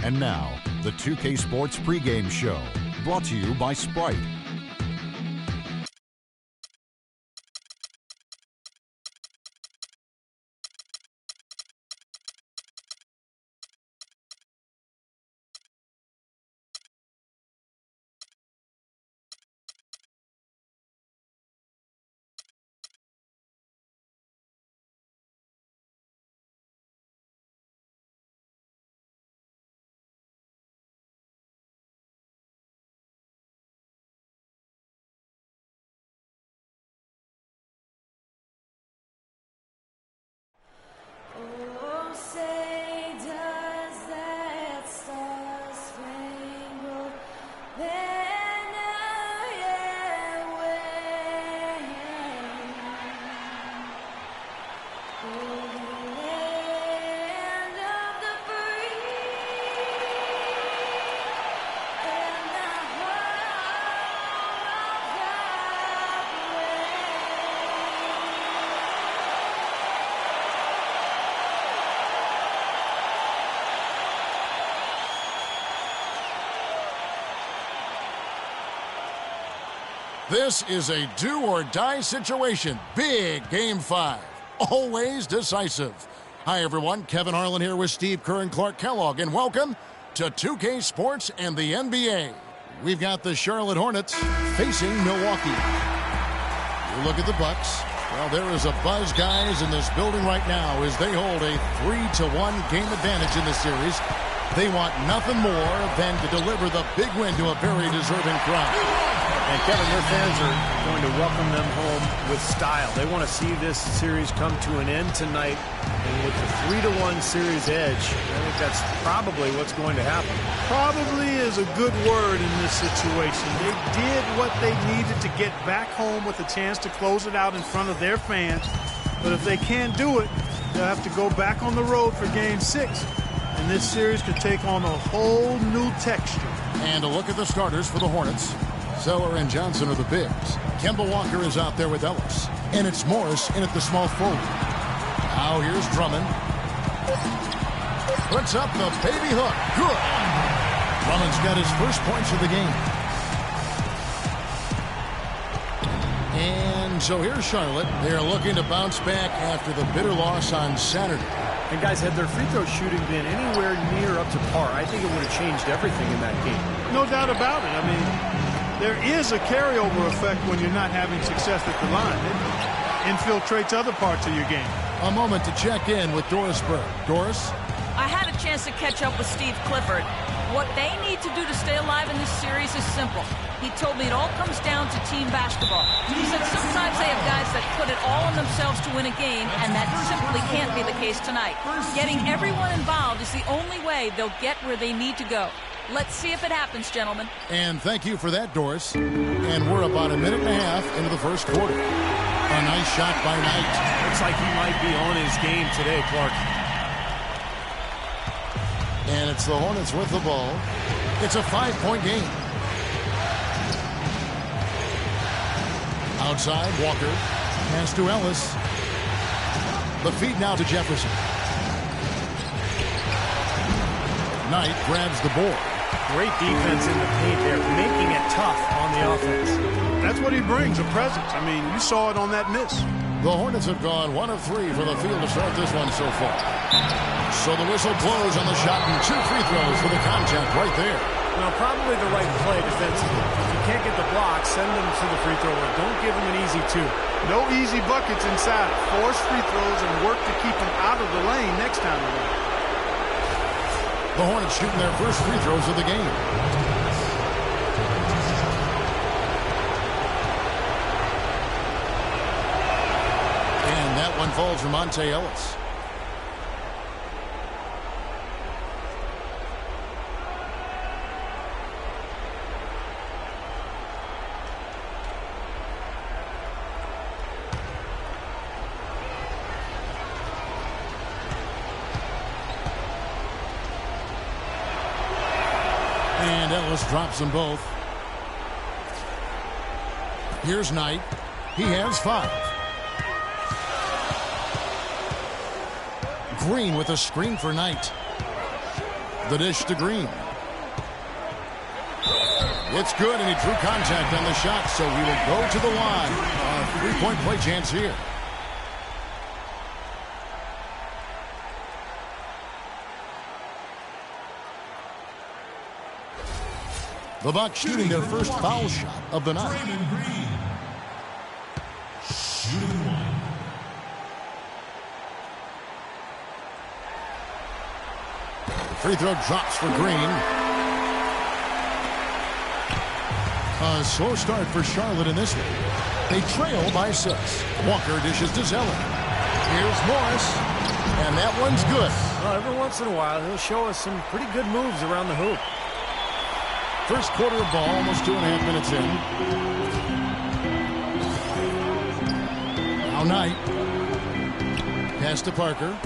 And now, the 2K Sports pregame show, brought to you by Sprite. This is a do-or-die situation. Big Game 5. Always decisive. Hi, everyone. Kevin Harlan here with Steve Kerr and Clark Kellogg, and welcome to 2K Sports and the NBA. We've got the Charlotte Hornets facing Milwaukee. You look at the Bucks. Well, there is a buzz, guys, in this building right now as they hold a 3-1 game advantage in this series. They want nothing more than to deliver the big win to a very deserving crowd. And Kevin, their fans are going to welcome them home with style. They want to see this series come to an end tonight. And with the 3-1 series edge, I think that's probably what's going to happen. Probably is a good word in this situation. They did what they needed to get back home with a chance to close it out in front of their fans. But if they can't do it, they'll have to go back on the road for Game 6. And this series could take on a whole new texture. And a look at the starters for the Hornets. Zeller and Johnson are the bigs. Kemba Walker is out there with Ellis. And it's Morris in at the small forward. Now here's Drummond. Puts up the baby hook. Good. Drummond's got his first points of the game. And so here's Charlotte. They're looking to bounce back after the bitter loss on Saturday. And guys, had their free throw shooting been anywhere near up to par, I think it would have changed everything in that game. No doubt about it. I mean, there is a carryover effect when you're not having success at the line. It infiltrates other parts of your game. A moment to check in with Doris Burke. Doris? I had a chance to catch up with Steve Clifford. What they need to do to stay alive in this series is simple. He told me it all comes down to team basketball. He said sometimes they have guys that put it all on themselves to win a game, and that simply can't be the case tonight. Getting everyone involved is the only way they'll get where they need to go. Let's see if it happens, gentlemen. And thank you for that, Doris. And we're about a minute and a half into the first quarter. A nice shot by Knight. Looks like he might be on his game today, Clark. And it's the Hornets with the ball. It's a 5-point game. Outside, Walker. Pass to Ellis. The feed now to Jefferson. Knight grabs the board. Great defense in the paint there, making it tough on the offense. That's what he brings, a presence. I mean, you saw it on that miss. The Hornets have gone 1 of 3 for the field to start this one so far. So the whistle blows on the shot and 2 free throws for the contact right there. Well, probably the right play defensively. If you can't get the block, send them to the free throw line. Don't give them an easy 2. No easy buckets inside. Force free throws and work to keep them out of the lane next time around. The Hornets shooting their first free throws of the game. And that one falls for Monte Ellis. And Ellis drops them both. Here's Knight. He has 5. Green with a screen for Knight. The dish to Green. It's good, and he drew contact on the shot, so he will go to the line. A three-point play chance here. The Bucks shooting their first foul shot of the night. Free throw drops for Green. A slow start for Charlotte in this one. They trail by 6. Walker dishes to Zeller. Here's Morris, and that one's good. Well, every once in a while, he'll show us some pretty good moves around the hoop. First quarter of ball, almost 2.5 minutes in. Now Knight. Pass to Parker.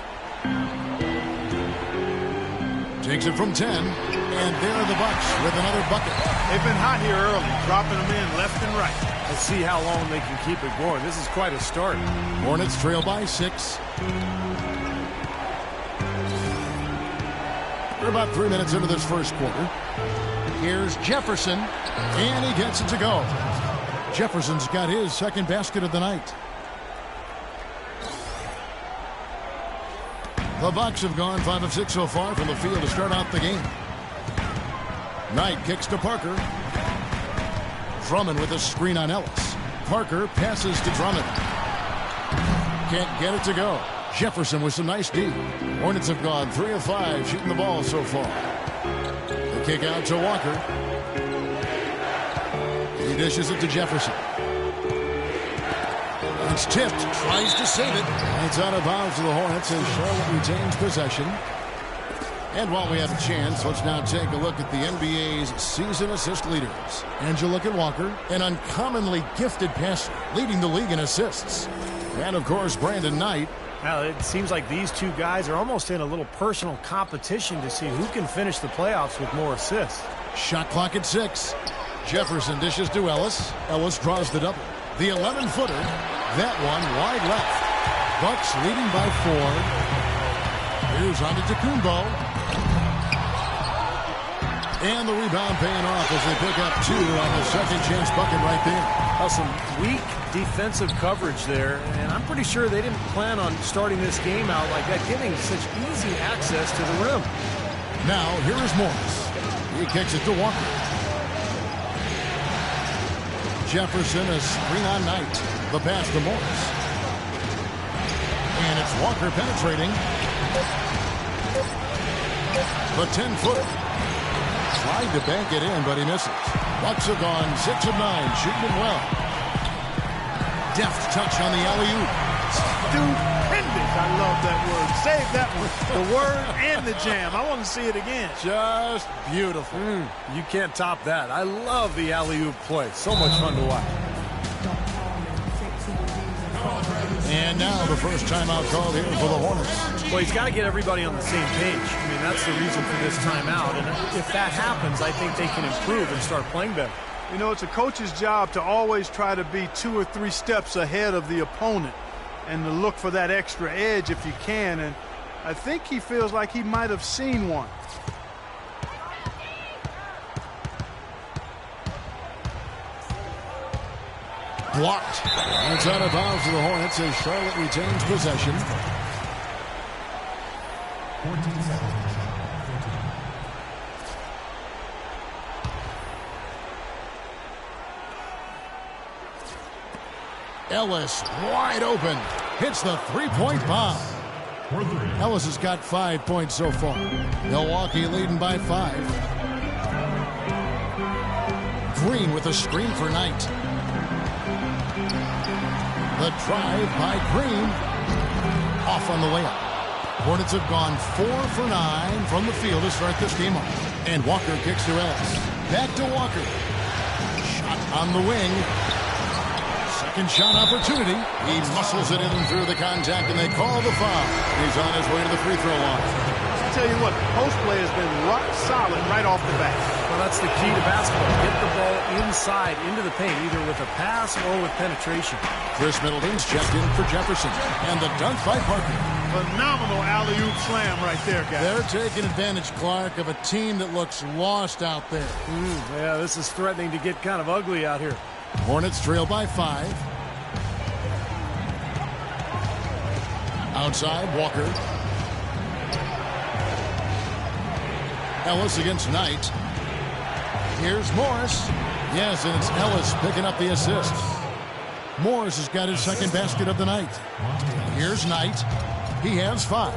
Takes it from 10. And there are the Bucks with another bucket. They've been hot here early, dropping them in left and right. Let's see how long they can keep it going. This is quite a start. Hornets trail by 6. We're about 3 minutes into this first quarter. Here's Jefferson, and he gets it to go. Jefferson's got his second basket of the night. The Bucks have gone 5 of 6 so far from the field to start out the game. Knight kicks to Parker. Drummond with a screen on Ellis. Parker passes to Drummond. Can't get it to go. Jefferson with some nice D. Hornets have gone 3 of 5 shooting the ball so far. The kick out to Walker. He dishes it to Jefferson. It's tipped. Tries to save it. It's out of bounds to the Hornets as Charlotte retains possession. And while we have a chance, let's now take a look at the NBA's season assist leaders. And you look at Walker, an uncommonly gifted passer, leading the league in assists. And, of course, Brandon Knight. Now, it seems like these two guys are almost in a little personal competition to see who can finish the playoffs with more assists. Shot clock at 6. Jefferson dishes to Ellis. Ellis draws the double. The 11-footer. That one wide left. Bucks leading by 4. Here's Antetokounmpo. And the rebound paying off as they pick up 2 on the second chance bucket right there. Some weak defensive coverage there, and I'm pretty sure they didn't plan on starting this game out like that, giving such easy access to the rim. Now, here is Morris. He kicks it to Walker. Jefferson is screen on Knight. The pass to Morris. And it's Walker penetrating. The 10-footer. Tried to bank it in, but he misses. Bucks have gone 6 of 9, shooting it well. Deft touch on the alley-oop. Stupendous. I love that word. Save that one. The word and the jam. I want to see it again. Just beautiful. You can't top that. I love the alley-oop play. So much fun to watch. And now the first timeout called here for the Hornets. Well, he's got to get everybody on the same page. I mean, that's the reason for this timeout. And if that happens, I think they can improve and start playing better. You know, it's a coach's job to always try to be 2 or 3 steps ahead of the opponent and to look for that extra edge if you can. And I think he feels like he might have seen one. Blocked. It's out of bounds to the Hornets as Charlotte retains possession. 14 seconds. Ellis wide open. Hits the three-point bomb. Ellis has got 5 points so far. Milwaukee leading by 5. Green with a screen for Knight. The drive by Green. Off on the layup. Hornets have gone 4 for 9 from the field to start this game off. And Walker kicks to Ellis. Back to Walker. Shot on the wing. Second shot opportunity. He muscles it in through the contact, and they call the foul. He's on his way to the free throw line. I'll tell you what, post play has been rock solid right off the bat. Well, that's the key to basketball. Get the ball inside, into the paint, either with a pass or with penetration. Chris Middleton's checked in for Jefferson. And the dunk by Parker. Phenomenal alley-oop slam right there, guys. They're taking advantage, Clark, of a team that looks lost out there. Yeah, this is threatening to get kind of ugly out here. Hornets trail by 5. Outside, Walker. Ellis against Knight. Here's Morris. Yes, and it's Ellis picking up the assist. Morris has got his second basket of the night. Here's Knight. He has 5.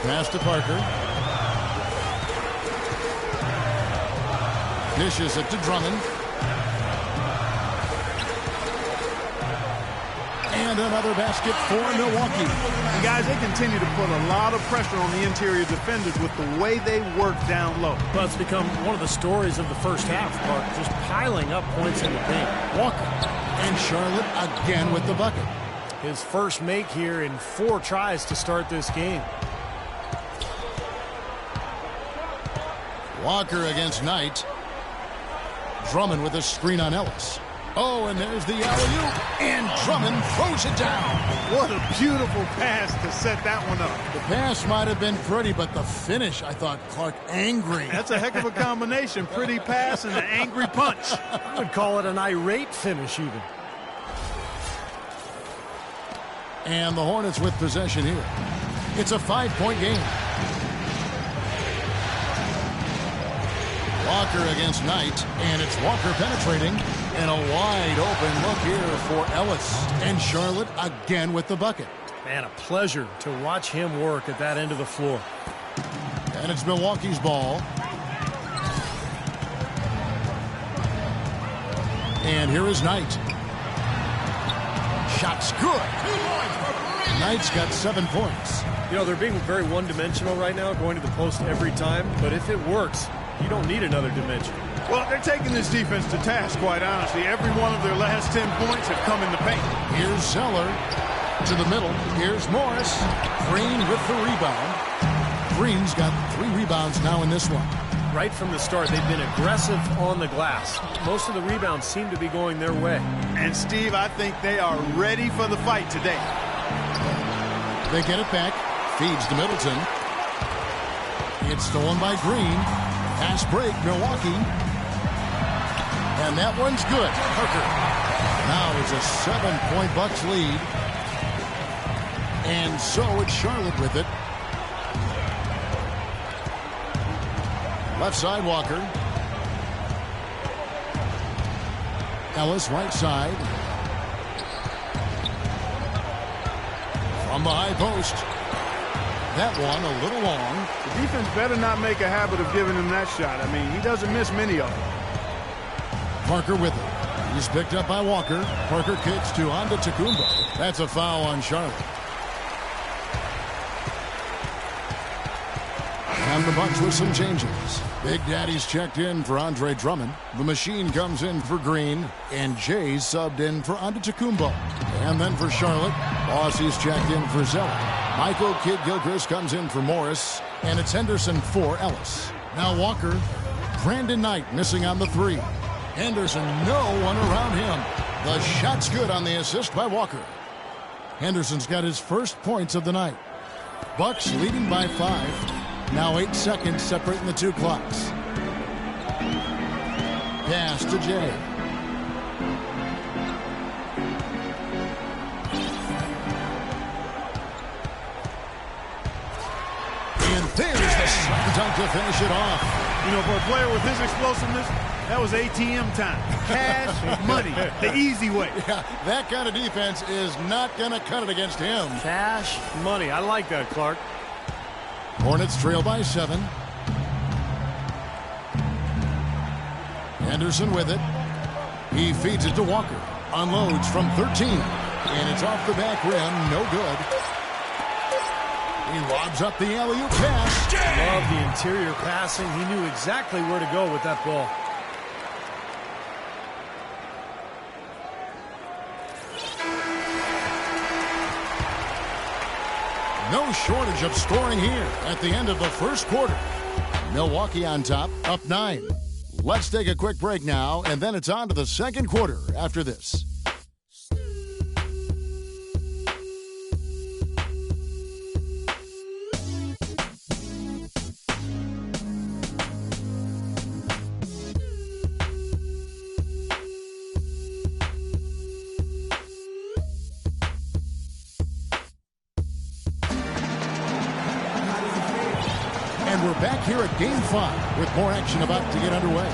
Pass to Parker. Dishes it to Drummond. And another basket for Milwaukee. And guys, they continue to put a lot of pressure on the interior defenders with the way they work down low. Well, it's become one of the stories of the first half, Clark, just piling up points in the paint. Walker and Charlotte again with the bucket. His first make here in 4 tries to start this game. Walker against Knight. Drummond with a screen on Ellis. Oh, and there's the alley-oop, and Drummond throws it down. What a beautiful pass to set that one up. The pass might have been pretty, but the finish, I thought, Clark, angry. That's a heck of a combination. Pretty pass and an angry punch. I would call it an irate finish even. And the Hornets with possession here. It's a 5-point game. Walker against Knight, and it's Walker penetrating, and a wide open look here for Ellis. And Charlotte again with the bucket. Man, a pleasure to watch him work at that end of the floor. And it's Milwaukee's ball. And here is Knight. Shot's good. Knight's got 7 points. You know, they're being very one-dimensional right now, going to the post every time, but if it works, you don't need another dimension. Well, they're taking this defense to task, quite honestly. Every one of their last 10 points have come in the paint. Here's Zeller to the middle. Here's Morris. Green with the rebound. Green's got 3 rebounds now in this one. Right from the start, they've been aggressive on the glass. Most of the rebounds seem to be going their way. And, Steve, I think they are ready for the fight today. They get it back. Feeds to Middleton. It's stolen by Green. Pass break, Milwaukee. And that one's good. Parker. Now it's a 7-point Bucks lead. And so it's Charlotte with it. Left side, Walker. Ellis, right side. From the high post. That one a little long. The defense better not make a habit of giving him that shot. I mean, he doesn't miss many of them. Parker with it. He's picked up by Walker. Parker kicks to Antetokounmpo. That's a foul on Charlotte. And the Bucks with some changes. Big Daddy's checked in for Andre Drummond. The machine comes in for Green. And Jay's subbed in for Antetokounmpo. And then for Charlotte, Bossy's checked in for Zeller. Michael Kidd-Gilchrist comes in for Morris. And it's Henderson for Ellis. Now Walker. Brandon Knight missing on the 3. Henderson, no one around him. The shot's good on the assist by Walker. Henderson's got his first points of the night. Bucks leading by 5. Now 8 seconds separating the 2 clocks. Pass to Jay. And there's the slam dunk to finish it off. You know, for a player with his explosiveness, that was ATM time. Cash money, the easy way. Yeah, that kind of defense is not going to cut it against him. Cash money. I like that, Clark. Hornets trail by 7. Henderson with it. He feeds it to Walker. Unloads from 13. And it's off the back rim. No good. He lobs up the alley-oop pass. Love the interior passing. He knew exactly where to go with that ball. No shortage of scoring here at the end of the first quarter. Milwaukee on top, up 9. Let's take a quick break now, and then it's on to the second quarter after this. here at Game 5 with more action about to get underway.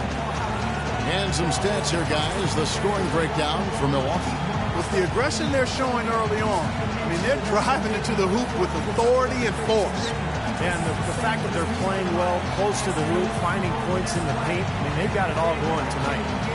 And some stats here, guys. The scoring breakdown for Milwaukee. With the aggression they're showing early on, I mean, they're driving into the hoop with authority and force. And the fact that they're playing well close to the hoop, finding points in the paint, I mean, they've got it all going tonight.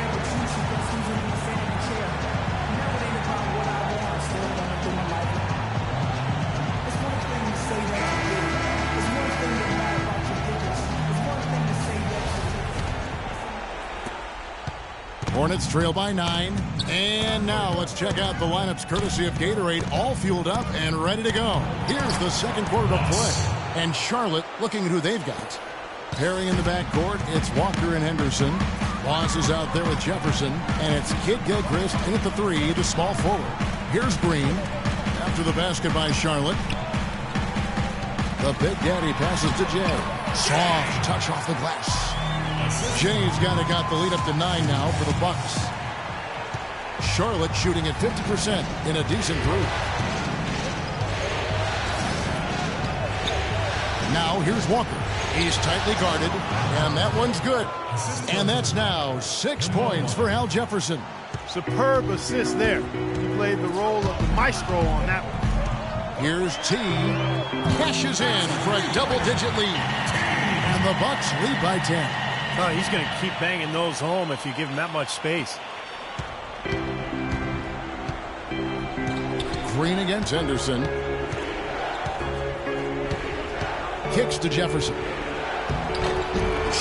Hornets trail by 9. And now let's check out the lineups courtesy of Gatorade, all fueled up and ready to go. Here's the second quarter to play. And Charlotte looking at who they've got. Pairing in the backcourt, it's Walker and Henderson. Boss is out there with Jefferson. And it's Kid Gilchrist in at the 3, the small forward. Here's Green. After the basket by Charlotte. The Big Daddy passes to Jay. Soft touch off the glass. Jay's got the lead up to 9 now for the Bucks. Charlotte shooting at 50% in a decent group. Now here's Walker. He's tightly guarded, and that one's good. And that's now 6 points for Al Jefferson. Superb assist there. He played the role of the maestro on that one. Here's T. Cashes in for a double-digit lead. And the Bucks lead by 10. Oh, he's going to keep banging those home if you give him that much space. Green against Henderson. Kicks to Jefferson.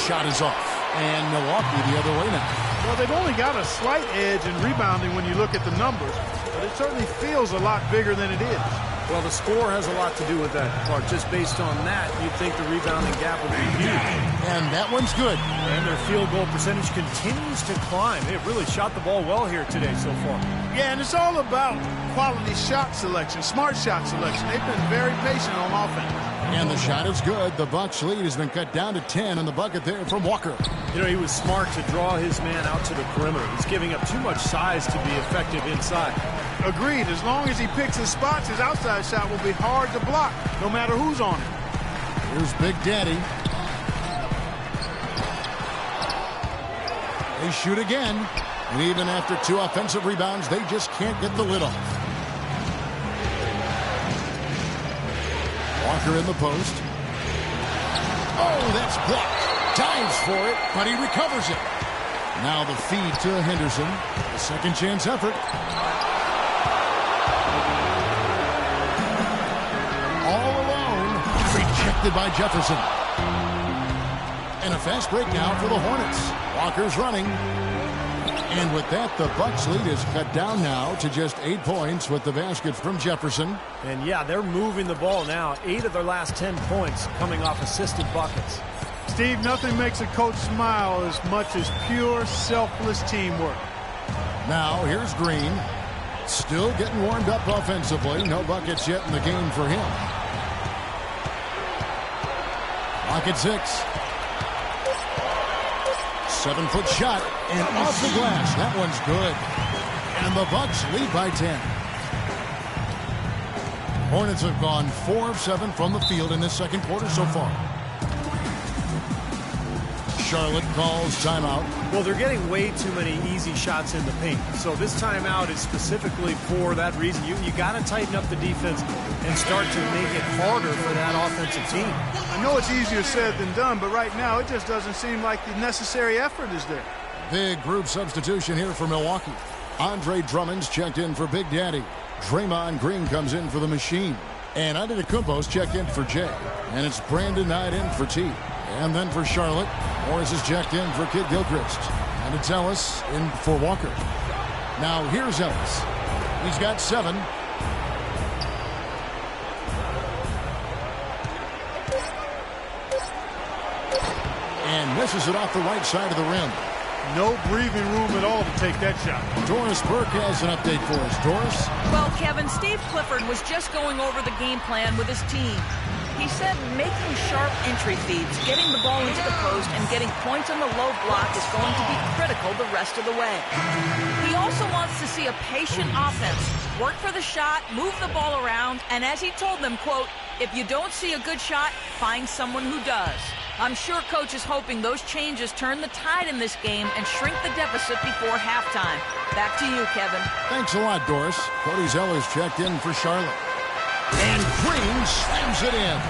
Shot is off. And Milwaukee the other way now. Well, they've only got a slight edge in rebounding when you look at the numbers, but it certainly feels a lot bigger than it is. Well, the score has a lot to do with that, Clark. Just based on that, you'd think the rebounding gap would be huge. And that one's good. And their field goal percentage continues to climb. They've really shot the ball well here today so far. Yeah, and it's all about quality shot selection, smart shot selection. They've been very patient on offense. And the shot is good. The Bucks lead has been cut down to 10 on the bucket there from Walker. You know, he was smart to draw his man out to the perimeter. He's giving up too much size to be effective inside. Agreed. As long as he picks his spots, his outside shot will be hard to block, no matter who's on it. Here's Big Daddy. They shoot again. And even after 2 offensive rebounds, they just can't get the lid off. Walker in the post. Oh, that's blocked. Dives for it, but he recovers it. Now the feed to Henderson. The second chance effort. All alone. Rejected by Jefferson. And a fast break now for the Hornets. Walker's running. And with that, the Bucks lead is cut down now to just 8 points with the basket from Jefferson. And yeah, they're moving the ball now. 8 of their last 10 points coming off assisted buckets. Steve, nothing makes a coach smile as much as pure, selfless teamwork. Now, here's Green. Still getting warmed up offensively. No buckets yet in the game for him. Clock at 6. 7-foot shot and off the glass. That one's good. And the Bucks lead by 10. Hornets have gone 4 of 7 from the field in this second quarter so far. Charlotte calls timeout. Well, they're getting way too many easy shots in the paint. So this timeout is specifically for that reason. You got to tighten up the defense and start to make it harder for that offensive team. I know it's easier said than done, but right now it just doesn't seem like the necessary effort is there. Big group substitution here for Milwaukee. Andre Drummond's checked in for Big Daddy. Draymond Green comes in for the Machine. And Antetokounmpo's checked in for Jay. And it's Brandon Knight in for T. And then for Charlotte, Morris is checked in for Kid Gilchrist. And it's Ellis in for Walker. Now here's Ellis. He's got 7. And misses it off the right side of the rim. No breathing room at all to take that shot. Doris Burke has an update for us. Doris? Well, Kevin, Steve Clifford was just going over the game plan with his team. He said making sharp entry feeds, getting the ball into the post, and getting points on the low block is going to be critical the rest of the way. He also wants to see a patient offense. Work for the shot, move the ball around, and as he told them, quote, if you don't see a good shot, find someone who does. I'm sure Coach is hoping those changes turn the tide in this game and shrink the deficit before halftime. Back to you, Kevin. Thanks a lot, Doris. Cody Zeller's checked in for Charlotte. And Green slams it in.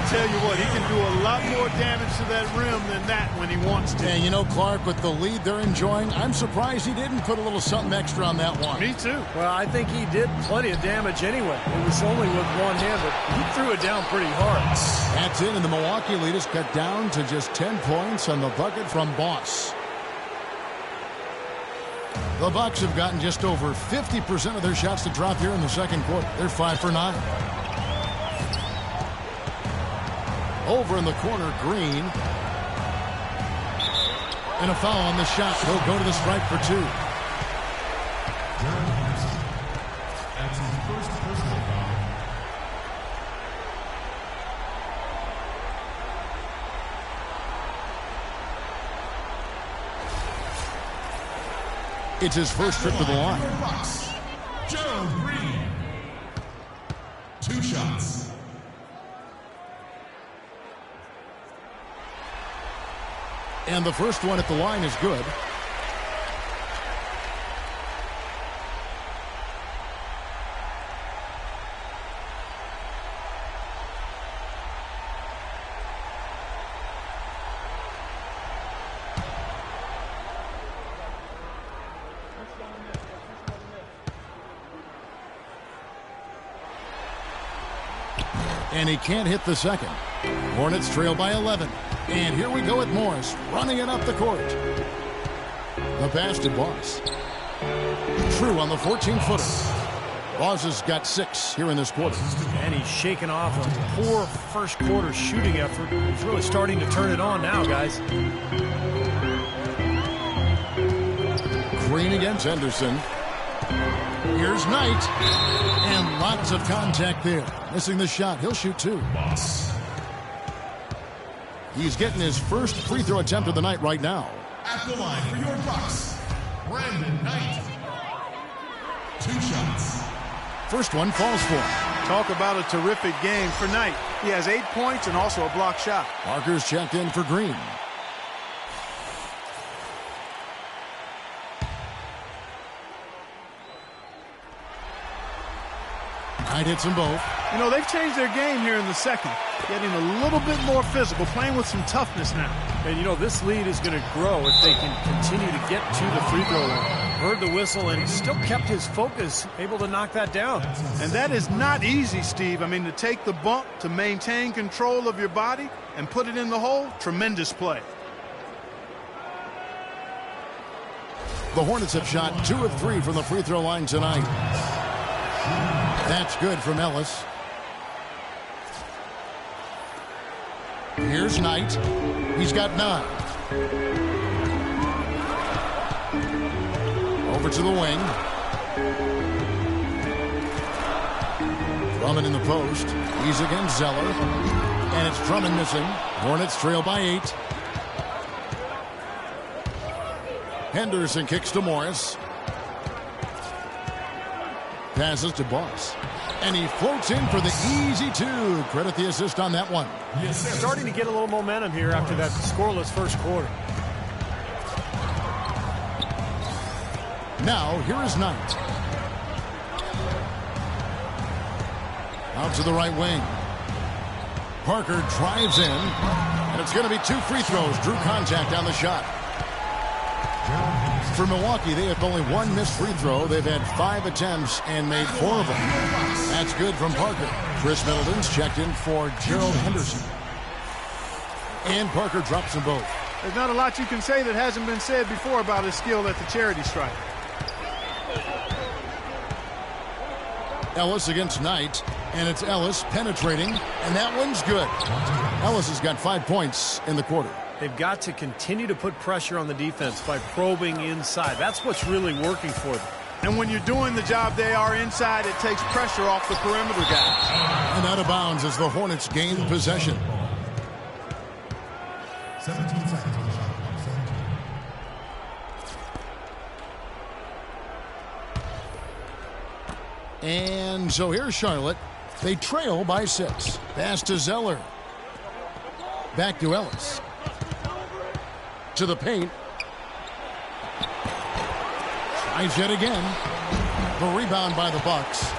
Tell you what, he can do a lot more damage to that rim than that when he wants to. And you know, Clark, with the lead they're enjoying, I'm surprised he didn't put a little something extra on that one. Me too. Well, I think he did plenty of damage anyway. It was only with one hand, but he threw it down pretty hard. That's it, and the Milwaukee lead is cut down to just 10 points on the bucket from Boss. The Bucks have gotten just over 50% of their shots to drop here in the second quarter. They're 5 for 9. Over in the corner, Green. And a foul on the shot. He'll go to the stripe for 2. That's his first personal foul. It's his first trip to the line. Gerald Green. 2 shots. And the first one at the line is good. And he can't hit the second. Hornets trail by 11. And here we go with Morris running it up the court. The pass to Boss. True on the 14-footer. Boss has got 6 here in this quarter. And he's shaking off a poor first quarter shooting effort. He's really starting to turn it on now, guys. Green against Henderson. Here's Knight. And lots of contact there. Missing the shot. He'll shoot 2. Boss. He's getting his first free throw attempt of the night right now. At the line for your Bucks, Brandon Knight. 2 shots. First one falls for him. Talk about a terrific game for Knight. He has 8 points and also a block shot. Parker's checked in for Green. Knight hits them both. You know, they've changed their game here in the second. Getting a little bit more physical, playing with some toughness now. And, you know, this lead is going to grow if they can continue to get to the free throw line. Heard the whistle and still kept his focus, able to knock that down. And that is not easy, Steve. I mean, to take the bump, to maintain control of your body, and put it in the hole, tremendous play. The Hornets have shot 2 of 3 from the free throw line tonight. That's good from Ellis. Here's Knight. He's got 9. Over to the wing. Drummond in the post. He's against Zeller. And it's Drummond missing. Hornets trail by 8. Henderson kicks to Morris. Passes to Boss. And he floats in for the easy 2. Credit the assist on that one. Starting to get a little momentum here after that scoreless first quarter. Now, here is Knight. Out to the right wing. Parker drives in. And it's going to be 2 free throws. Drew contact on the shot. For Milwaukee, they have only 1 missed free throw. They've had 5 attempts and made 4 of them. That's good from Parker. Chris Middleton's checked in for Gerald Henderson. And Parker drops them both. There's not a lot you can say that hasn't been said before about his skill at the charity stripe. Ellis against Knight. And it's Ellis penetrating. And that one's good. Ellis has got 5 points in the quarter. They've got to continue to put pressure on the defense by probing inside. That's what's really working for them. And when you're doing the job they are inside, it takes pressure off the perimeter guys. And out of bounds as the Hornets gain possession. 17 seconds on the shot. 17. And so here's Charlotte. They trail by 6. Pass to Zeller. Back to Ellis. To the paint. Tries yet again. The rebound by the Bucks.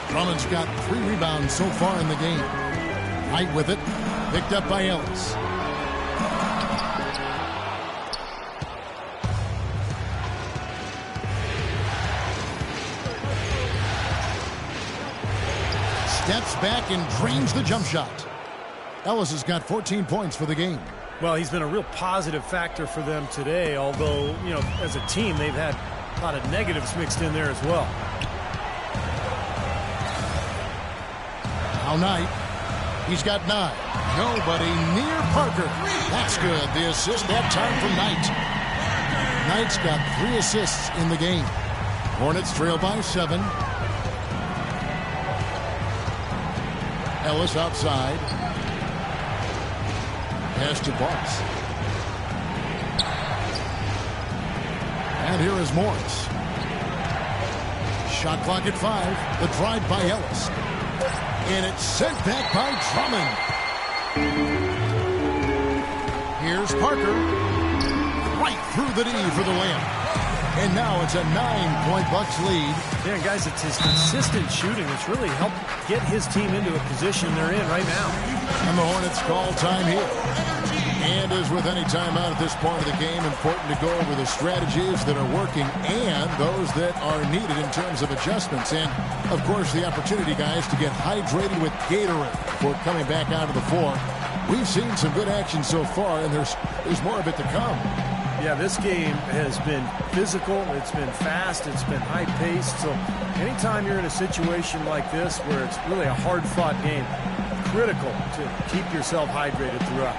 Drummond's got 3 rebounds so far in the game. Knight with it. Picked up by Ellis. Steps back and drains the jump shot. Ellis has got 14 points for the game. Well, he's been a real positive factor for them today, although, you know, as a team, they've had a lot of negatives mixed in there as well. Now Knight. He's got 9. Nobody near Parker. That's good. The assist that time from Knight. Knight's got 3 assists in the game. Hornets trail by 7. Ellis outside. Pass to Bucks. And here is Morris. Shot clock at 5. The drive by Ellis. And it's sent back by Drummond. Here's Parker. Right through the D for the layup. And now it's a 9-point Bucks lead. Yeah, guys, it's his consistent shooting that's really helped get his team into a position they're in right now. And the Hornets call time here. And as with any timeout at this point of the game, important to go over the strategies that are working and those that are needed in terms of adjustments. And, of course, the opportunity, guys, to get hydrated with Gatorade before coming back out of the floor. We've seen some good action so far, and there's more of it to come. Yeah, this game has been physical, it's been fast, it's been high-paced. So anytime you're in a situation like this where it's really a hard-fought game, critical to keep yourself hydrated throughout.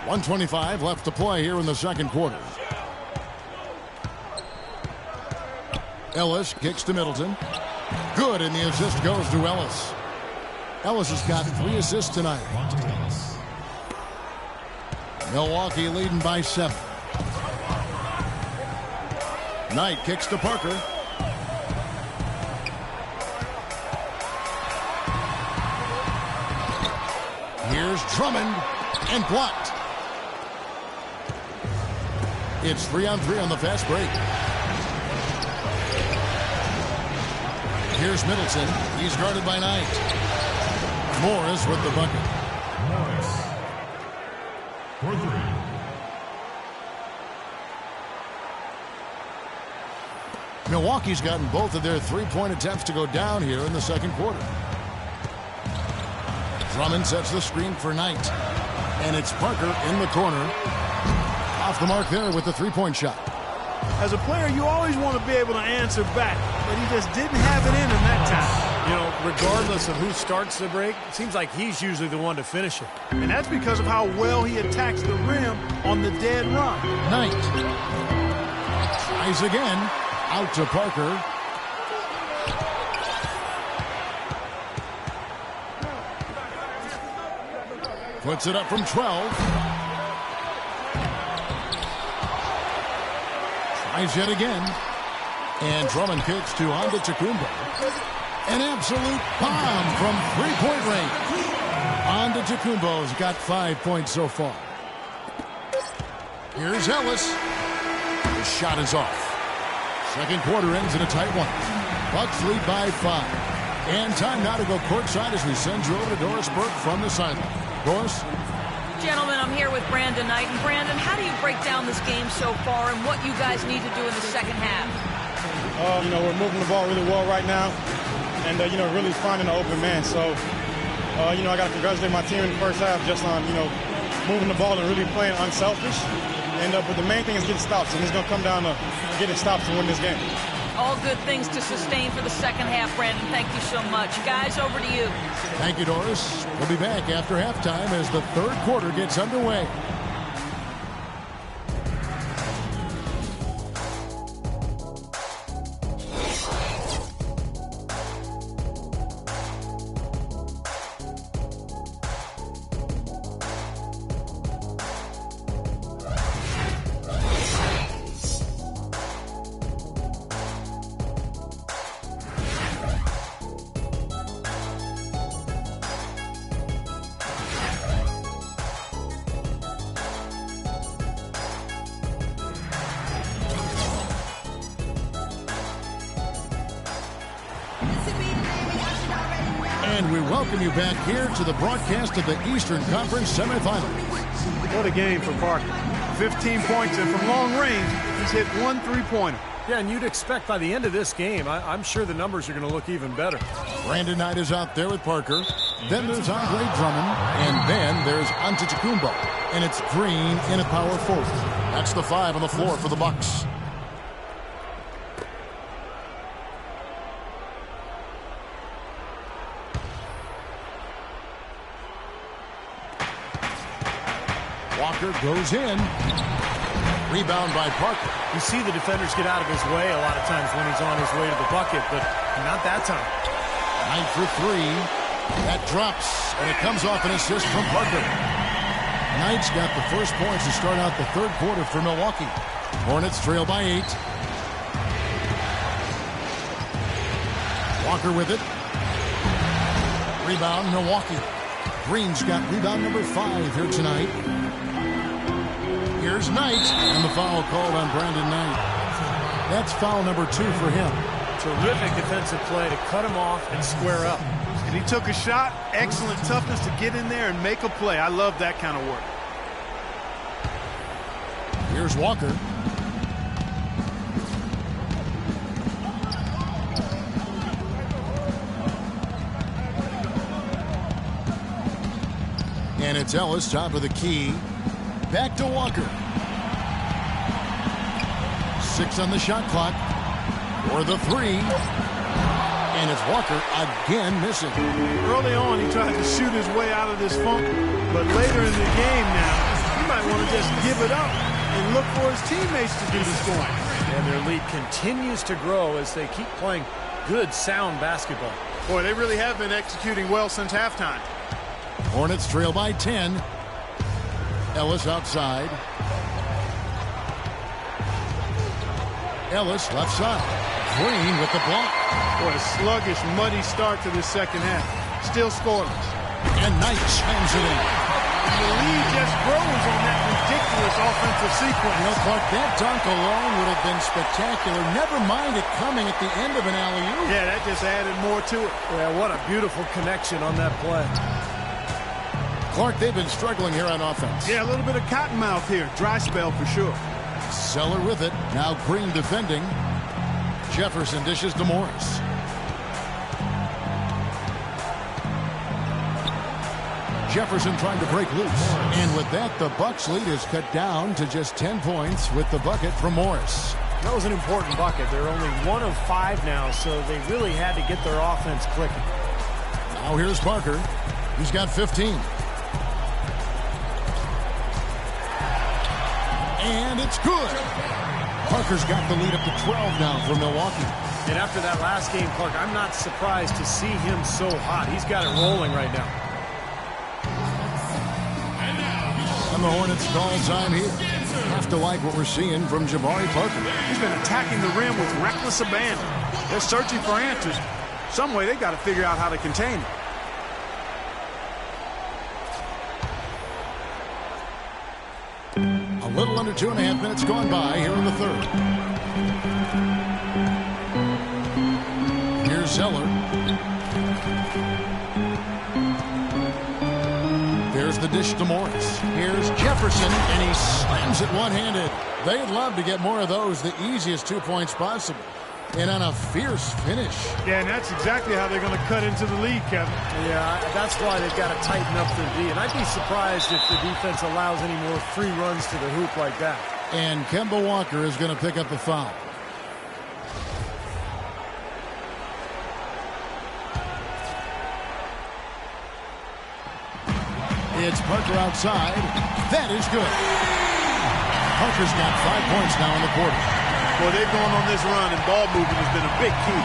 .125 left to play here in the second quarter. Ellis kicks to Middleton. Good, and the assist goes to Ellis. Ellis has got 3 assists tonight. Milwaukee leading by 7. Knight kicks to Parker. Here's Drummond, and blocked. It's 3-on-3 on the fast break. Here's Middleton. He's guarded by Knight. Morris with the bucket. Morris for 3. Milwaukee's gotten both of their 3-point attempts to go down here in the second quarter. Drummond sets the screen for Knight. And it's Parker in the corner. Off the mark there with the 3-point shot. As a player, you always want to be able to answer back, but he just didn't have it in him that time. You know, regardless of who starts the break, it seems like he's usually the one to finish it. And that's because of how well he attacks the rim on the dead run. Knight tries again. Out to Parker. Puts it up from 12. Tries yet again. And Drummond kicks to Antetokounmpo. An absolute bomb from 3-point range. Antetokounmpo's got 5 points so far. Here's Ellis. The shot is off. Second quarter ends in a tight one. Bucks lead by 5. And time now to go courtside as we send you over to Doris Burke from the sideline. Doris? Gentlemen, I'm here with Brandon Knight. And Brandon, how do you break down this game so far and what you guys need to do in the second half? We're moving the ball really well right now and, really finding an open man. So, I got to congratulate my team in the first half just on, moving the ball and really playing unselfish. And but the main thing is getting stops, and it's going to come down to getting stops to win this game. All good things to sustain for the second half, Brandon. Thank you so much. Guys, over to you. Thank you, Doris. We'll be back after halftime as the third quarter gets underway. And we welcome you back here to the broadcast of the Eastern Conference semifinals. What a game for Parker. 15 points, and from long range, he's hit 1 3-pointer. Yeah, and you'd expect by the end of this game, I'm sure the numbers are going to look even better. Brandon Knight is out there with Parker. Then there's Andre Drummond. And then there's Antetokounmpo. And it's Green in a power forward. That's the 5 on the floor for the Bucks. Walker goes in. Rebound by Parker. You see the defenders get out of his way a lot of times when he's on his way to the bucket, but not that time. Knight for 3. That drops, and it comes off an assist from Parker. Knight's got the first points to start out the third quarter for Milwaukee. Hornets trail by 8. Walker with it. Rebound, Milwaukee. Green's got rebound number 5 here tonight. Here's Knight, and the foul called on Brandon Knight. That's foul number 2 for him. Terrific defensive play to cut him off and square up. And he took a shot. Excellent toughness to get in there and make a play. I love that kind of work. Here's Walker. And it's Ellis, top of the key. Back to Walker. 6 on the shot clock. For the 3. And it's Walker again missing. Early on, he tried to shoot his way out of this funk. But later in the game now, he might want to just give it up and look for his teammates to do the scoring. And their lead continues to grow as they keep playing good, sound basketball. Boy, they really have been executing well since halftime. Hornets trail by 10. Ellis outside. Ellis left side. Green with the block. Boy, a sluggish, muddy start to this second half. Still scoreless. And Knight slams it in. And the lead just grows on that ridiculous offensive sequence. You know, Clark, that dunk alone would have been spectacular. Never mind it coming at the end of an alley-oop. Yeah, that just added more to it. Yeah, what a beautiful connection on that play. Clark, they've been struggling here on offense. Yeah, a little bit of cottonmouth here. Dry spell for sure. Zeller with it. Now Green defending. Jefferson dishes to Morris. Jefferson trying to break loose. And with that, the Bucks lead is cut down to just 10 points with the bucket from Morris. That was an important bucket. They're only 1 of 5 now, so they really had to get their offense clicking. Now here's Parker. He's got 15. And it's good. Parker's got the lead up to 12 now for Milwaukee. And after that last game, Clark, I'm not surprised to see him so hot. He's got it rolling right now. And the Hornets call time here. Have to like what we're seeing from Jabari Parker. He's been attacking the rim with reckless abandon. They're searching for answers. Some way they got to figure out how to contain it. A little under 2.5 minutes gone by here in the third. Here's Zeller. There's the dish to Morris. Here's Jefferson, and he slams it one-handed. They'd love to get more of those, the easiest 2 points possible. And on a fierce finish. Yeah, and that's exactly how they're going to cut into the lead, Kevin. Yeah, that's why they've got to tighten up their D. And I'd be surprised if the defense allows any more free runs to the hoop like that. And Kemba Walker is going to pick up the foul. It's Parker outside. That is good. Parker's got 5 points now in the quarter. Boy, they've gone on this run, and ball movement has been a big key.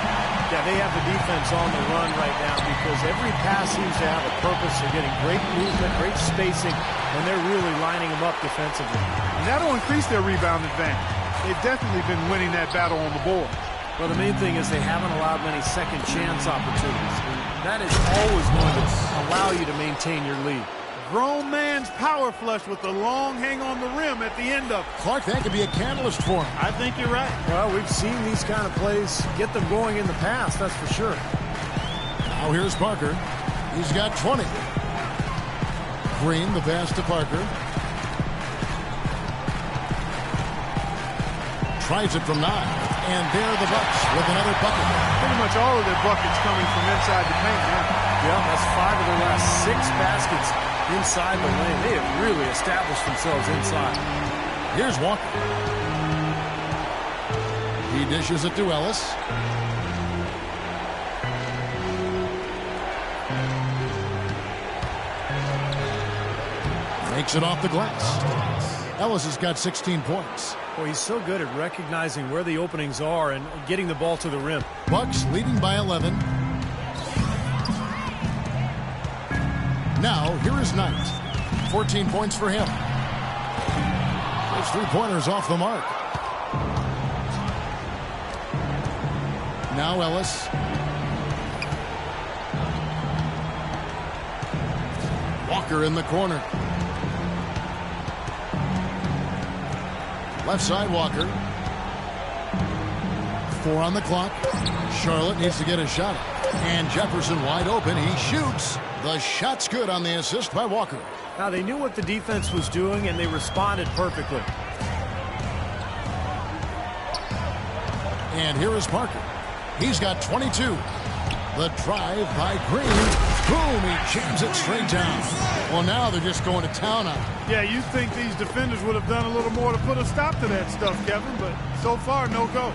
Yeah, they have the defense on the run right now because every pass seems to have a purpose. They're getting great movement, great spacing, and they're really lining them up defensively. And that'll increase their rebound advantage. They've definitely been winning that battle on the board. Well, the main thing is they haven't allowed many second chance opportunities. And that is always going to allow you to maintain your lead. Grown man's power flush with the long hang on the rim at the end of it. Clark, that could be a catalyst for him. I think you're right. Well, we've seen these kind of plays get them going in the past, that's for sure. Now here's Parker. He's got 20. Green, the pass to Parker. Tries it from 9. And there the Bucks with another bucket. Pretty much all of their buckets coming from inside the paint now. Yeah, that's 5 of their last 6 baskets inside the lane. They have really established themselves inside. Here's Walker. He dishes it to Ellis. Makes it off the glass. Ellis has got 16 points. Boy, he's so good at recognizing where the openings are and getting the ball to the rim. Bucks leading by 11. Now, here is Knight. 14 points for him. Those 3-pointers off the mark. Now Ellis. Walker in the corner. Left side, Walker. 4 on the clock. Charlotte needs to get a shot. And Jefferson wide open. He shoots. The shot's good on the assist by Walker. Now, they knew what the defense was doing, and they responded perfectly. And here is Parker. He's got 22. The drive by Green. Boom, he jams it straight down. Well, now they're just going to town on it. Yeah, you'd think these defenders would have done a little more to put a stop to that stuff, Kevin, but so far, no go.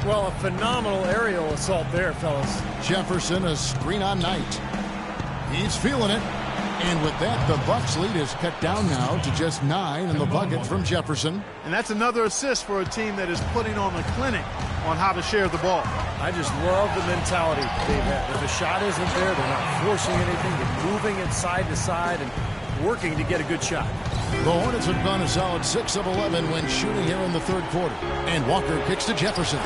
Well, a phenomenal aerial assault there, fellas. Jefferson, a screen on Knight. He's feeling it. And with that, the Bucks lead is cut down now to just 9 in the bucket from Jefferson. And that's another assist for a team that is putting on a clinic on how to share the ball. I just love the mentality they've had. If the shot isn't there, they're not forcing anything. They're moving it side to side and working to get a good shot. The Hornets have gone a solid 6 of 11 when shooting here in the third quarter. And Walker kicks to Jefferson.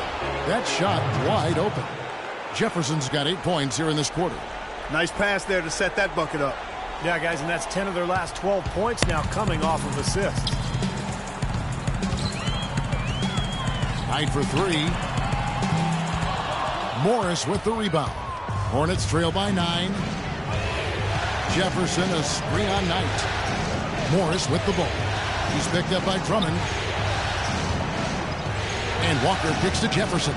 That shot wide open. Jefferson's got 8 points here in this quarter. Nice pass there to set that bucket up. Yeah, guys, and that's 10 of their last 12 points now coming off of assists. Knight for 3. Morris with the rebound. Hornets trail by 9. Jefferson, a screen on Knight. Morris with the ball. He's picked up by Drummond. And Walker kicks to Jefferson.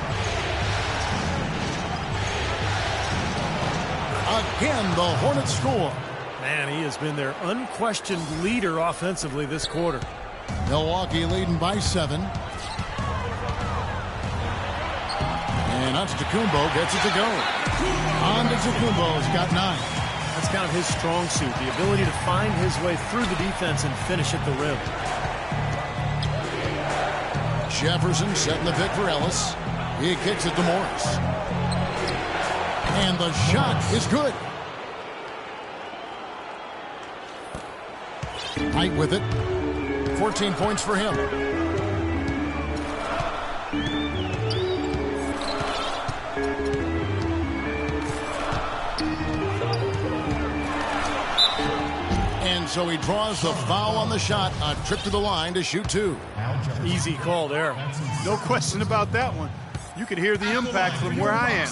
Again, the Hornets score. Man, he has been their unquestioned leader offensively this quarter. Milwaukee leading by 7. And Antetokounmpo gets it to go. Antetokounmpo's got 9. That's kind of his strong suit, the ability to find his way through the defense and finish at the rim. Jefferson setting the pick for Ellis. He kicks it to Morris. And the shot is good. Knight with it. 14 points for him. And so he draws the foul on the shot. A trip to the line to shoot 2. Easy call there. No question about that one. You could hear the impact from where I am.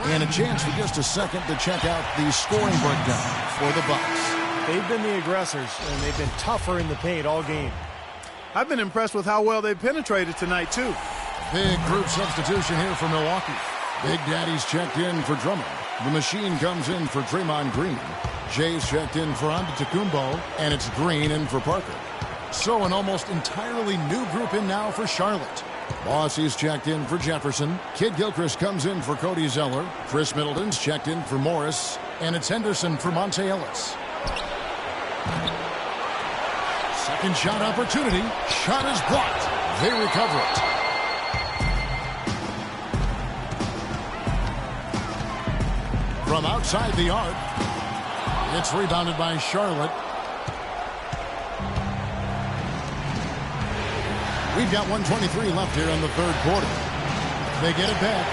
And a chance for just a second to check out the scoring breakdown for the Bucks. They've been the aggressors, and they've been tougher in the paint all game. I've been impressed with how well they penetrated tonight, too. Big group substitution here for Milwaukee. Big Daddy's checked in for Drummond. The machine comes in for Draymond Green. Jay's checked in for Antetokounmpo, and it's Green in for Parker. So an almost entirely new group in now for Charlotte. Bossy's checked in for Jefferson. Kid Gilchrist comes in for Cody Zeller. Chris Middleton's checked in for Morris. And it's Henderson for Monte Ellis. Second shot opportunity. Shot is blocked. They recover it. From outside the arc. It's rebounded by Charlotte. We've got 1:23 left here in the third quarter. They get it back.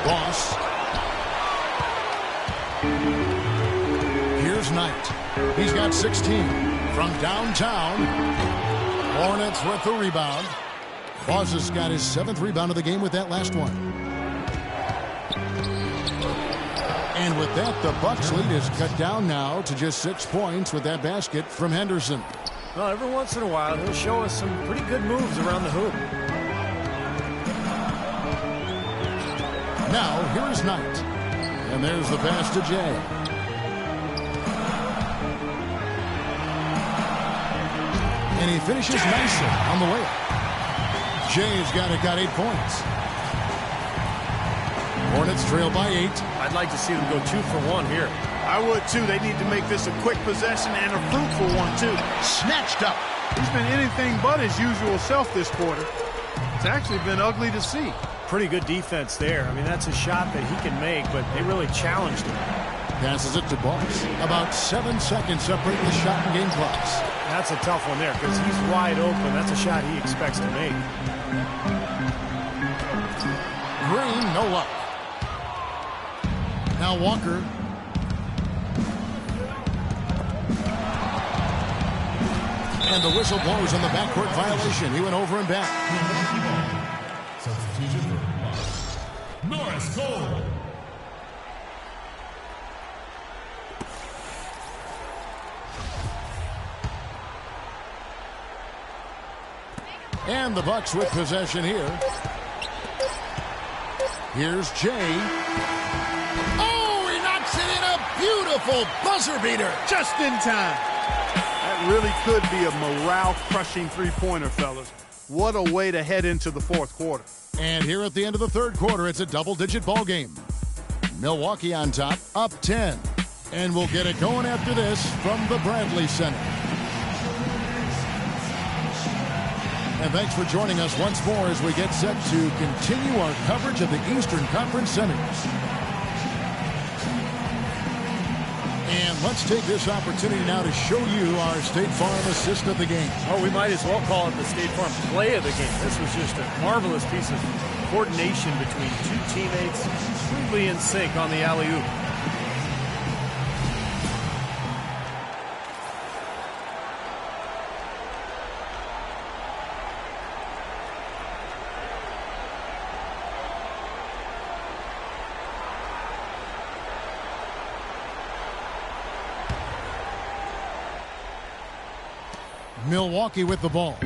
Boss. Here's Knight. He's got 16 from downtown. Hornets with the rebound. Boss has got his 7th rebound of the game with that last one. And with that, the Bucks lead is cut down now to just 6 points with that basket from Henderson. Well, every once in a while, he'll show us some pretty good moves around the hoop. Now, here's Knight. And there's the pass to Jay. And he finishes nicely on the way. Jay's got 8 points. Hornets trail by 8. I'd like to see them go 2 for 1 here. I would, too. They need to make this a quick possession and a fruitful one, too. Snatched up. He's been anything but his usual self this quarter. It's actually been ugly to see. Pretty good defense there. I mean, that's a shot that he can make, but they really challenged him. Passes it to Boss. About 7 seconds separate the shot and game clocks. That's a tough one there because he's wide open. That's a shot he expects to make. Green, no luck. Now Walker. And the whistle blows on the backcourt violation. He went over and back. Substitution for Norris Cole. And the Bucks with possession here. Here's Jay. Oh, he knocks it in, a beautiful buzzer beater. Just in time. That really could be a morale-crushing three-pointer, fellas. What a way to head into the fourth quarter. And here at the end of the third quarter, it's a double-digit ball game. Milwaukee on top, up 10. And we'll get it going after this from the Bradley Center. And thanks for joining us once more as we get set to continue our coverage of the Eastern Conference Semis. And let's take this opportunity now to show you our State Farm assist of the game. Oh, we might as well call it the State Farm play of the game. This was just a marvelous piece of coordination between two teammates, completely in sync on the alley-oop. Milwaukee with the ball.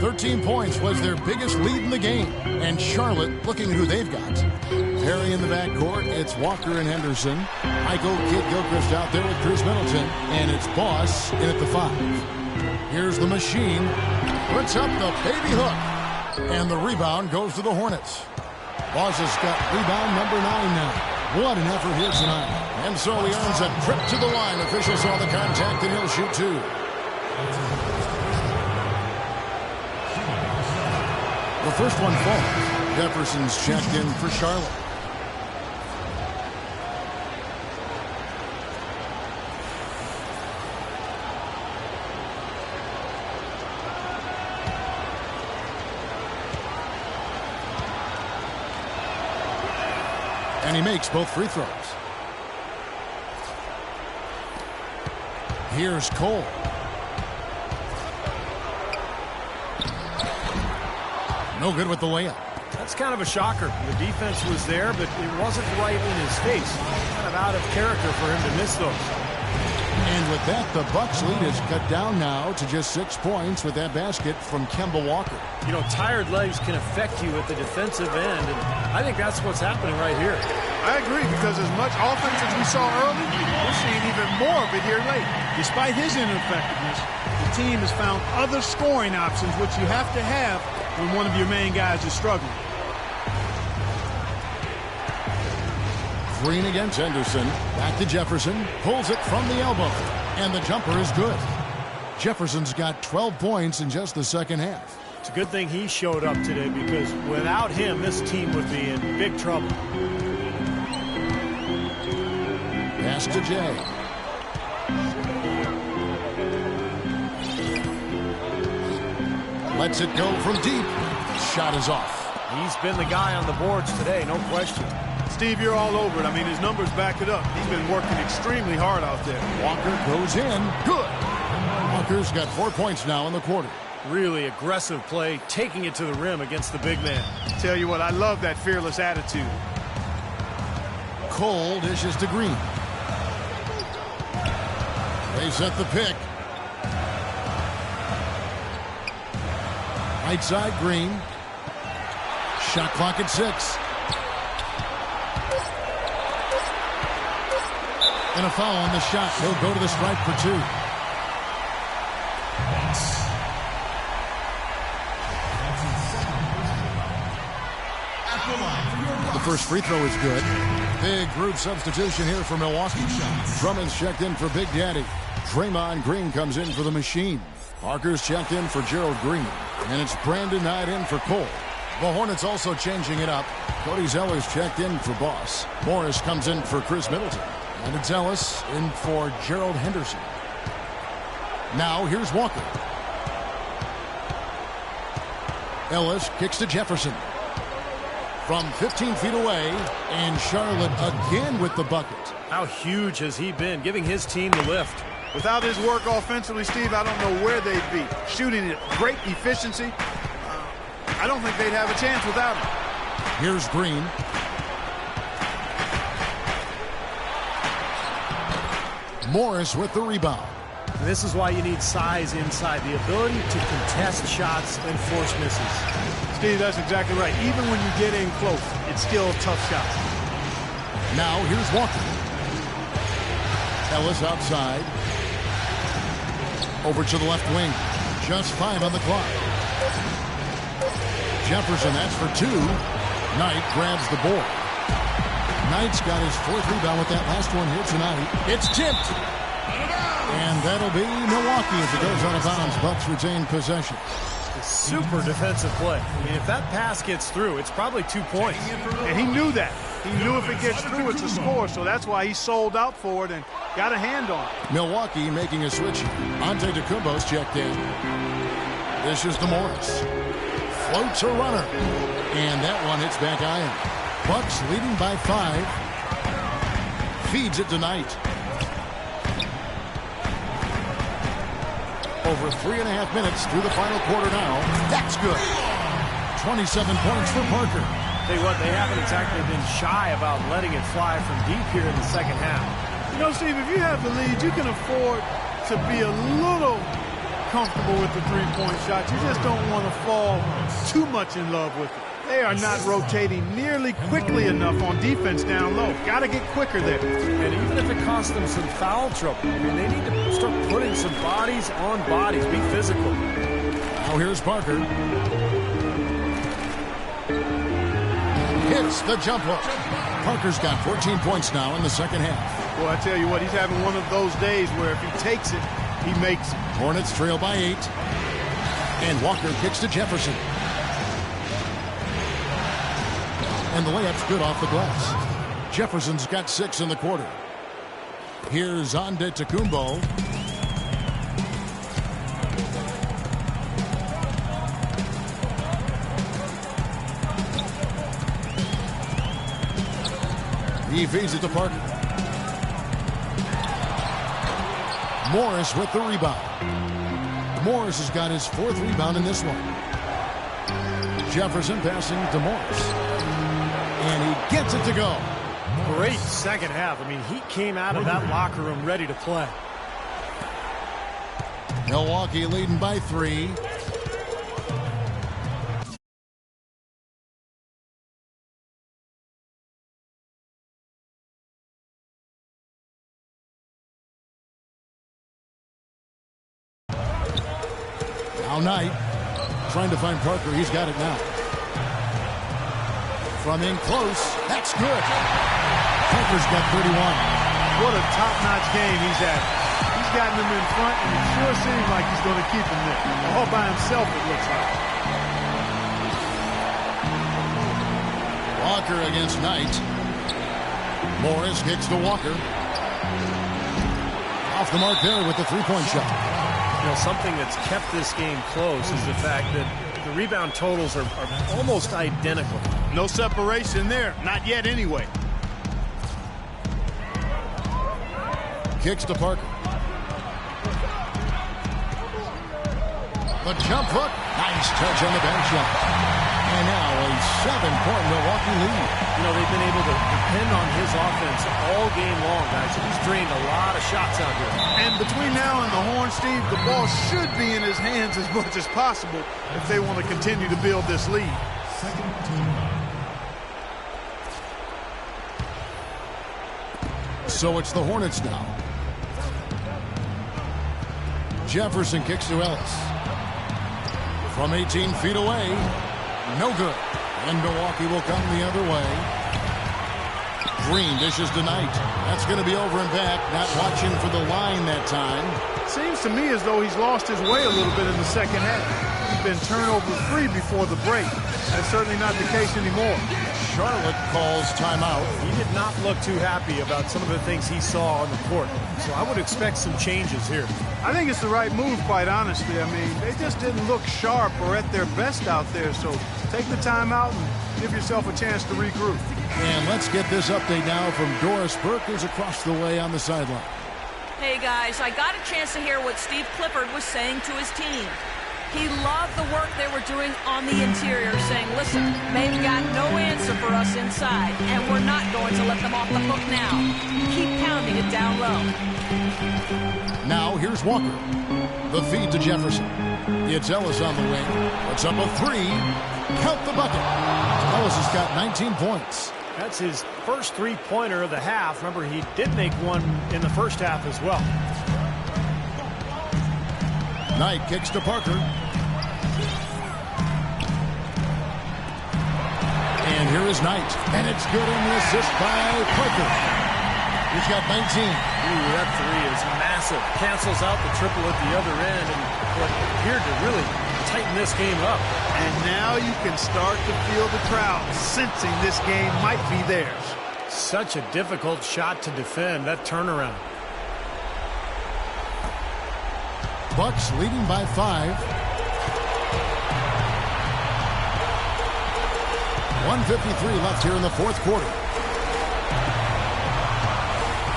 13 points was their biggest lead in the game. And Charlotte looking at who they've got. Perry in the backcourt. It's Walker and Henderson. Michael Kidd-Gilchrist out there with Chris Middleton. And it's Boss in at the 5. Here's the machine. Puts up the baby hook. And the rebound goes to the Hornets. Boss has got rebound number 9 now. What an effort here tonight. And so he earns a trip to the line. Officials saw the contact and he'll shoot 2. The first one falls. Jefferson's checked in for Charlotte. And he makes both free throws. Here's Cole. No good with the layup. That's kind of a shocker. The defense was there, but it wasn't right in his face. Kind of out of character for him to miss those. And with that, the Bucks lead is cut down now to just 6 points with that basket from Kemba Walker. You know, tired legs can affect you at the defensive end, and I think that's what's happening right here. I agree, because as much offense as we saw early, we're seeing even more of it here late. Despite his ineffectiveness, the team has found other scoring options, which you have to have when one of your main guys is struggling. Green against Henderson. Back to Jefferson. Pulls it from the elbow. And the jumper is good. Jefferson's got 12 points in just the second half. It's a good thing he showed up today, because without him, this team would be in big trouble. Pass to Jay. Lets it go from deep. Shot is off. He's been the guy on the boards today, no question. Steve, you're all over it. I mean, his numbers back it up. He's been working extremely hard out there. Walker goes in. Good. Walker's got 4 points now in the quarter. Really aggressive play, taking it to the rim against the big man. Tell you what, I love that fearless attitude. Cole dishes to Green. They set the pick. Right side, Green. Shot clock at 6. And a foul on the shot. He'll go to the stripe for 2. The first free throw is good. Big group substitution here for Milwaukee. Drummond's checked in for Big Daddy. Draymond Green comes in for the Machine. Parker's checked in for Gerald Green. And it's Brandon Knight in for Cole. The Hornets also changing it up. Cody Zeller's checked in for Boss. Morris comes in for Chris Middleton. And it's Ellis in for Gerald Henderson. Now here's Walker. Ellis kicks to Jefferson. From 15 feet away, and Charlotte again with the bucket. How huge has he been, giving his team the lift? Without his work offensively, Steve, I don't know where they'd be. Shooting at great efficiency. I don't think they'd have a chance without him. Here's Green. Morris with the rebound. And this is why you need size inside, the ability to contest shots and force misses. Steve, that's exactly right. Even when you get in close, it's still a tough shot. Now here's Walker. Ellis outside. Over to the left wing. Just 5 on the clock. Jefferson, that's for 2. Knight grabs the board. Knight's got his 4th rebound with that last one here tonight. It's tipped. And that'll be Milwaukee as it goes out of bounds. Bucks retain possession. Super defensive play. I mean, if that pass gets through, it's probably 2 points. And he knew that. He knew if it gets through, it's a score. So that's why he sold out for it and got a hand on it. Milwaukee making a switch. Antetokounmpo's checked in. This is to Morris. Floats a runner. And that one hits back iron. Bucks leading by 5. Feeds it to Knight. Over 3.5 minutes through the final quarter now. That's good. 27 points for Parker. Tell you what, they haven't exactly been shy about letting it fly from deep here in the second half. You know, Steve, if you have the lead, you can afford to be a little comfortable with the three-point shot. You just don't want to fall too much in love with it. They are not rotating nearly quickly enough on defense down low. Got to get quicker there. And even if it costs them some foul trouble, I mean, they need to start putting some bodies on bodies. Be physical. Now here's Parker. Hits the jump hook. Parker's got 14 points now in the second half. Well, I tell you what, he's having one of those days where if he takes it, he makes it. Hornets trail by 8. And Walker kicks to Jefferson. And the layup's good off the glass. Jefferson's got 6 in the quarter. Here's Antetokounmpo. He feeds it to Parker. Morris with the rebound. Morris has got his 4th rebound in this one. Jefferson passing to Morris. And he gets it to go. Great second half. I mean, he came out of that locker room ready to play. Milwaukee leading by 3. Now Knight trying to find Parker. He's got it now. From in close. That's good. Parker's got 31. What a top-notch game he's had. He's gotten them in front, and it sure seems like he's going to keep them there. All by himself, it looks like. Walker against Knight. Morris kicks to Walker. Off the mark there with the three-point shot. You know, something that's kept this game close is the fact that the rebound totals are almost identical. No separation there. Not yet, anyway. Kicks to Parker. The jump hook. Nice touch on the bank shot. And now a 7-point Milwaukee lead. You know, they've been able to depend on his offense all game long, guys. He's drained a lot of shots out here. And between now and the horn, Steve, the ball should be in his hands as much as possible if they want to continue to build this lead. Second team. So it's the Hornets now. Jefferson kicks to Ellis. From 18 feet away. No good. And Milwaukee will come the other way. Green dishes to Knight. That's going to be over and back. Not watching for the line that time. Seems to me as though he's lost his way a little bit in the second half. He's been turnover-free before the break. That's certainly not the case anymore. Charlotte calls timeout. He did not look too happy about some of the things he saw on the court. So I would expect some changes here. I think it's the right move, quite honestly. I mean, they just didn't look sharp or at their best out there. So take the timeout and give yourself a chance to regroup. And let's get this update now from Doris Burke, who's across the way on the sideline. Hey, guys, I got a chance to hear what Steve Clifford was saying to his team. He loved the work they were doing on the interior, saying, listen, they've got no answer for us inside, and we're not going to let them off the hook now. Keep pounding it down low. Now here's Walker. The feed to Jefferson. It's Ellis on the wing. Puts up a three. Count the bucket. Ellis has got 19 points. That's his first three-pointer of the half. Remember, he did make one in the first half as well. Knight kicks to Parker. And here is Knight. And it's good on the assist by Parker. He's got 19. Ooh, that three is massive. Cancels out the triple at the other end and what appeared to really tighten this game up. And now you can start to feel the crowd sensing this game might be theirs. Such a difficult shot to defend, that turnaround. Bucks leading by 5. 1:53 left here in the fourth quarter.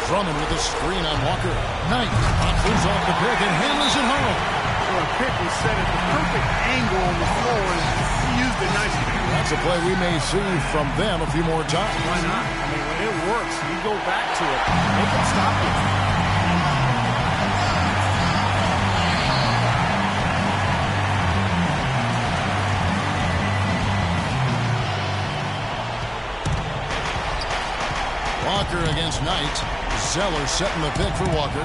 Drummond with a screen on Walker. Knight options off the pick and hammers it home. Well, the pick was set at the perfect angle on the floor, and he used it nicely. That's a play we may see from them a few more times. Why not? I mean, when it works, you go back to it. Make them stop it. Walker against Knight. Zeller setting the pick for Walker.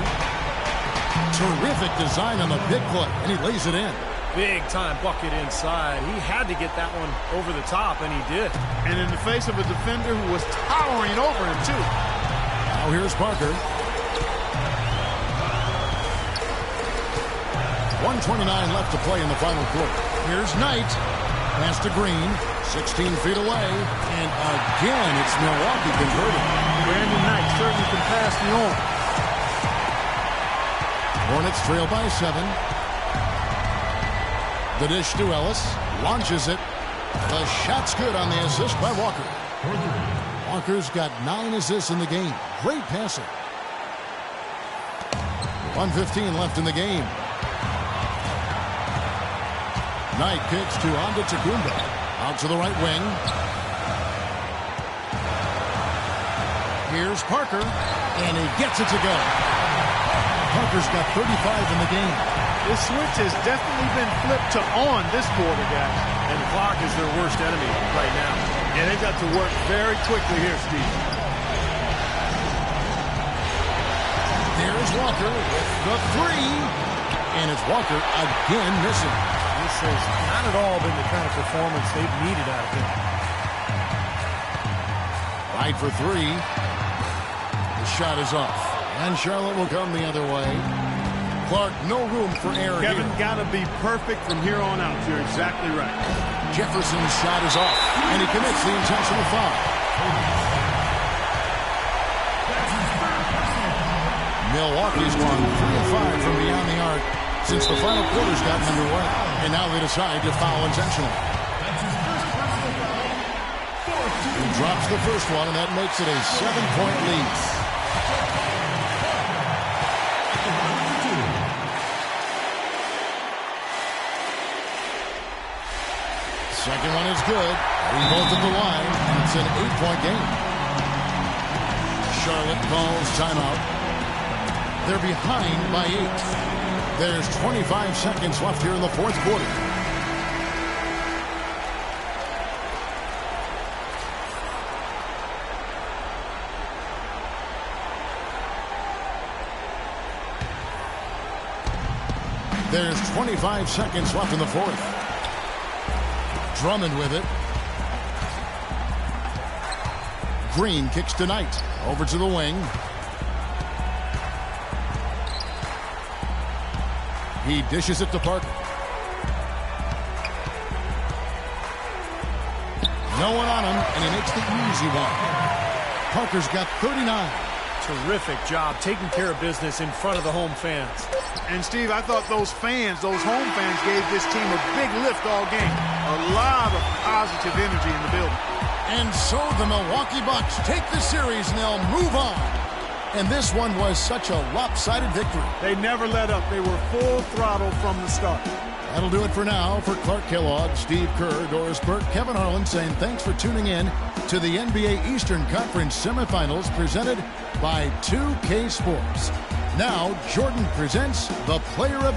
Terrific design on the pick play, and he lays it in. Big-time bucket inside. He had to get that one over the top, and he did. And in the face of a defender who was towering over him, too. Now here's Parker. 1:29 left to play in the final quarter. Here's Knight. Pass to Green. 16 feet away. And again, it's Milwaukee converting. Brandon Knight certainly can pass the arm. Hornets trail by 7. The dish to Ellis. Launches it. The shot's good on the assist by Walker. Walker's got 9 assists in the game. Great passing. 1:15 left in the game. Knight kicks to Antetokounmpo. Out to the right wing. Here's Parker. And he gets it to go. Parker's got 35 in the game. This switch has definitely been flipped to on this quarter, guys. And the clock is their worst enemy right now. Yeah, they've got to work very quickly here, Steve. There's Walker with the three. And it's Walker again missing. This has not at all been the kind of performance they've needed out of him. Right for 3. shot is off. And Charlotte will come the other way. Clark, no room for error Kevin, here. got to be perfect from here on out. You're exactly right. Jefferson's shot is off, and he commits the intentional foul. Milwaukee's gone 3 of 5 from beyond the arc since the final quarter's gotten underway. And now they decide to foul intentionally. He drops the first one, and that makes it a 7-point lead. Second one is good. Both at the line, and it's an 8-point game. Charlotte calls timeout. They're behind by 8. There's 25 seconds left here in the fourth quarter. There's 25 seconds left in the fourth. Drummond with it. Green kicks to Knight. Over to the wing. He dishes it to Parker. No one on him, and he makes the easy one. Parker's got 39. Terrific job taking care of business in front of the home fans. And, Steve, I thought those fans, those home fans, gave this team a big lift all game. A lot of positive energy in the building. And so the Milwaukee Bucks take the series, and they'll move on. And this one was such a lopsided victory. They never let up. They were full throttle from the start. That'll do it for now. For Clark Kellogg, Steve Kerr, Doris Burke, Kevin Harlan saying thanks for tuning in to the NBA Eastern Conference semifinals presented by 2K Sports. Now, Jordan presents the Player of the